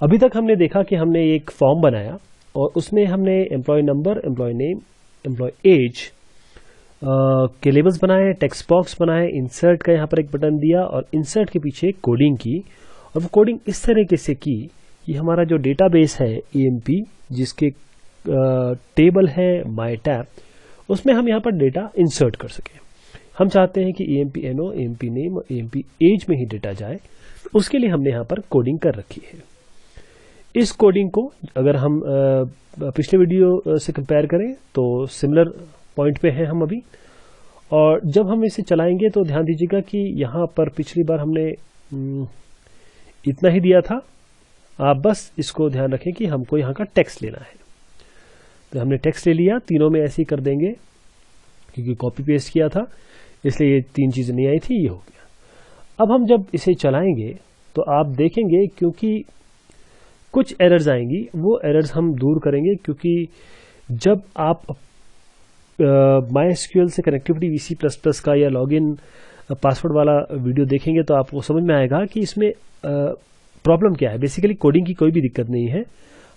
अभी तक हमने देखा कि हमने एक फॉर्म बनाया और उसमें हमने employee number, employee name, employee age के लेबल्स बनाए, टेक्स्ट बॉक्स बनाए, इंसर्ट का यहाँ पर एक बटन दिया और इंसर्ट के पीछे कोडिंग की। और वो कोडिंग इस तरीके से की कि हमारा जो डेटाबेस है EMP, जिसके टेबल है माय टैब, उसमें हम यहाँ पर डेटा इंसर्ट कर सकें। हम चाहते हैं कि EMP NO, EMP नेम और EMP एज में ही डेटा जाए, उसके लिए हमने यहाँ पर कोडिंग कर रखी है। इस कोडिंग को अगर हम पिछले वीडियो से कंपेयर करें तो सिमिलर पॉइंट पे हैं हम अभी। और जब हम इसे चलाएंगे तो ध्यान दीजिएगा कि यहाँ पर पिछली बार हमने इतना ही दिया था। आप बस इसको ध्यान रखें कि हमको यहाँ का टेक्स्ट लेना है, तो हमने टेक्स्ट ले लिया। तीनों में ऐसे ही कर देंगे क्योंकि कॉपी पेस्ट किया था, इसलिए ये 3 चीजें नहीं आई थी, ये हो गया। अब हम जब इसे चलाएंगे तो आप देखेंगे क्योंकि कुछ एरर्स आएंगी, वो एरर्स हम दूर करेंगे। क्योंकि जब आप MySQL से कनेक्टिविटी VC++ का या लॉगिन पासवर्ड वाला वीडियो देखेंगे तो आपको समझ में आएगा कि इसमें प्रॉब्लम क्या है। बेसिकली कोडिंग की कोई भी दिक्कत नहीं है।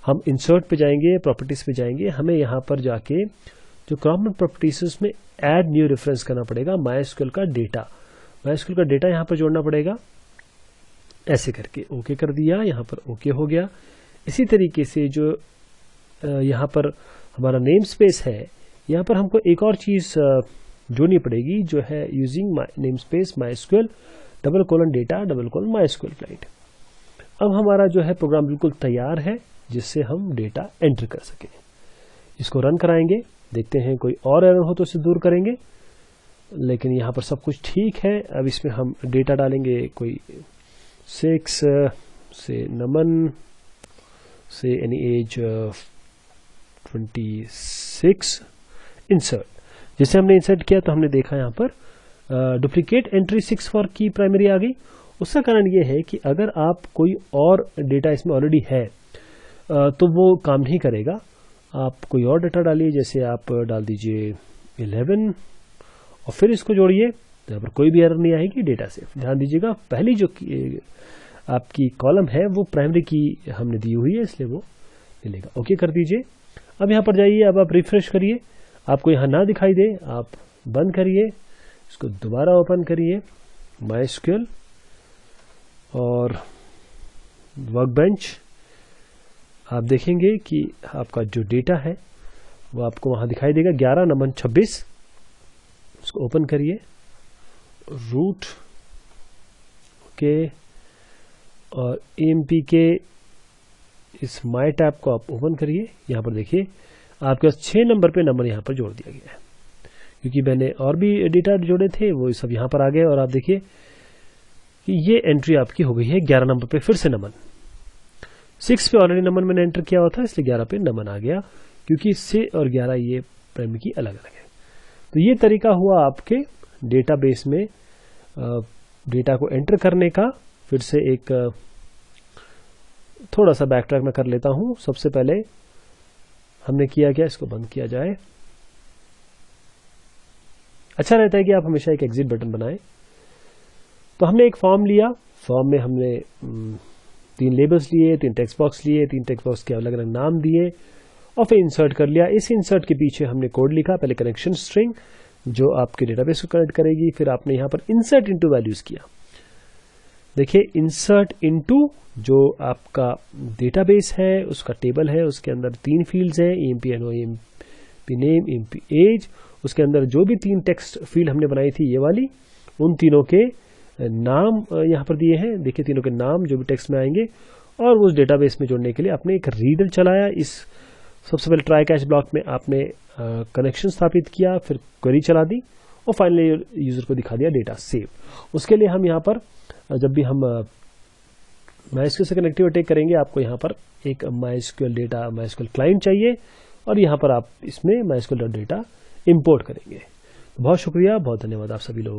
हम इंसर्ट पे जाएंगे, प्रॉपर्टीज पे जाएंगे, हमें यहाँ पर जाके जो कॉमन प्रॉपर्टीज में ऐड न्यू रेफरेंस करना पड़ेगा MySQL का डेटा यहाँ पर जोड़ना पड़ेगा। ऐसे करके ओके कर दिया, यहाँ पर ओके हो गया। इसी तरीके से जो यहाँ पर हमारा नेम स्पेस है, यहाँ पर हमको एक और चीज जोड़नी पड़ेगी जो है using name space MySQL :data :MySQL client. अब हमारा जो है प्रोग्राम बिल्कुल तैयार है जिससे हम डेटा एंटर कर सकें। इसको रन कराएंगे, देखते हैं कोई और एरर हो तो इसे दूर करेंगे, लेकिन यहाँ पर सब कुछ ठीक है। अब इसमें हम डेटा डालेंगे, कोई 6 से नमन से एनी एज 26 इंसर्ट। जैसे हमने इंसर्ट किया तो हमने देखा यहाँ पर डुप्लीकेट एंट्री 6 फॉर की प्राइमरी आ गई। उसका कारण ये है कि अगर आप कोई और डेटा इसमें ऑलरेडी है तो वो काम नहीं करेगा। आप कोई और डेटा डालिए, जैसे आप डाल दीजिए 11 और फिर इसको जोड़िए, तो यहाँ पर कोई भी एरर नहीं आएगी। डेटा से ध्यान दीजिएगा, पहली जो आपकी कॉलम है वो प्राइमरी की हमने दी हुई है, इसलिए वो मिलेगा। ओके कर दीजिए। अब यहाँ पर जाइए, अब आप रिफ्रेश करिए, आपको यहाँ ना दिखाई दे, आप बंद करिए, इसको दोबारा ओपन करिए MySQL और वर्कबेंच। आप देखेंगे कि आपका जो डेटा है वो आपको वहां दिखाई देगा 11 नमन 26। उसको ओपन करिए, रूट ओके, और EMP के इस माय टैब को आप ओपन करिए। यहाँ पर देखिए आपके पास 6 नंबर पे नंबर यहाँ पर जोड़ दिया गया है, क्योंकि मैंने और भी डेटा जोड़े थे वो सब यहाँ पर आ गए। और आप देखिए कि ये एंट्री आपकी हो गई है 11 नंबर पे फिर से नमन। 6 पे ऑलरेडी नमन मैंने एंटर किया हुआ था, इसलिए 11 पे नमन आ गया, क्योंकि 6 और 11 ये प्राइमरी की अलग अलग है। तो ये तरीका हुआ आपके डेटाबेस में डेटा को एंटर करने का। फिर से एक थोड़ा सा बैक ट्रैक में कर लेता हूं। सबसे पहले हमने किया क्या, इसको बंद किया जाए। अच्छा रहता है कि आप हमेशा एक एग्जिट बटन बनाएं। तो हमने एक फॉर्म लिया, फॉर्म में हमने 3 लेबल्स लिए, 3 टेक्स्ट बॉक्स लिए, 3 टेक्स्ट बॉक्स के अलग अलग नाम दिए और फिर इंसर्ट कर लिया। इस इंसर्ट के पीछे हमने कोड लिखा, पहले कनेक्शन स्ट्रिंग जो आपके डेटाबेस को कनेक्ट करेगी, फिर आपने यहाँ पर इंसर्ट इनटू वैल्यूज किया। देखिए इंसर्ट इनटू जो आपका डेटाबेस है उसका टेबल है, उसके अंदर 3 फील्ड्स हैं, EMP NO, EMP name, EMP age. उसके अंदर जो भी 3 टेक्स्ट फील्ड हमने बनाई थी ये वाली, उन तीनों के नाम यहाँ पर दिए हैं। देखिए तीनों के नाम जो भी टेक्स्ट में आएंगे, और उस डेटाबेस में जोड़ने के लिए आपने एक रीडर चलाया। इस सबसे पहले ट्राई कैच ब्लॉक में आपने कनेक्शन स्थापित किया, फिर क्वेरी चला दी और फाइनली यूजर को दिखा दिया डेटा सेव। उसके लिए हम यहाँ पर जब भी हम MySQL से कनेक्टिविटी करेंगे, आपको यहाँ पर एक MySQL क्लाइंट चाहिए और यहाँ पर आप इसमें MySQL.data इंपोर्ट करेंगे। बहुत शुक्रिया, बहुत धन्यवाद आप सभी लोगों का।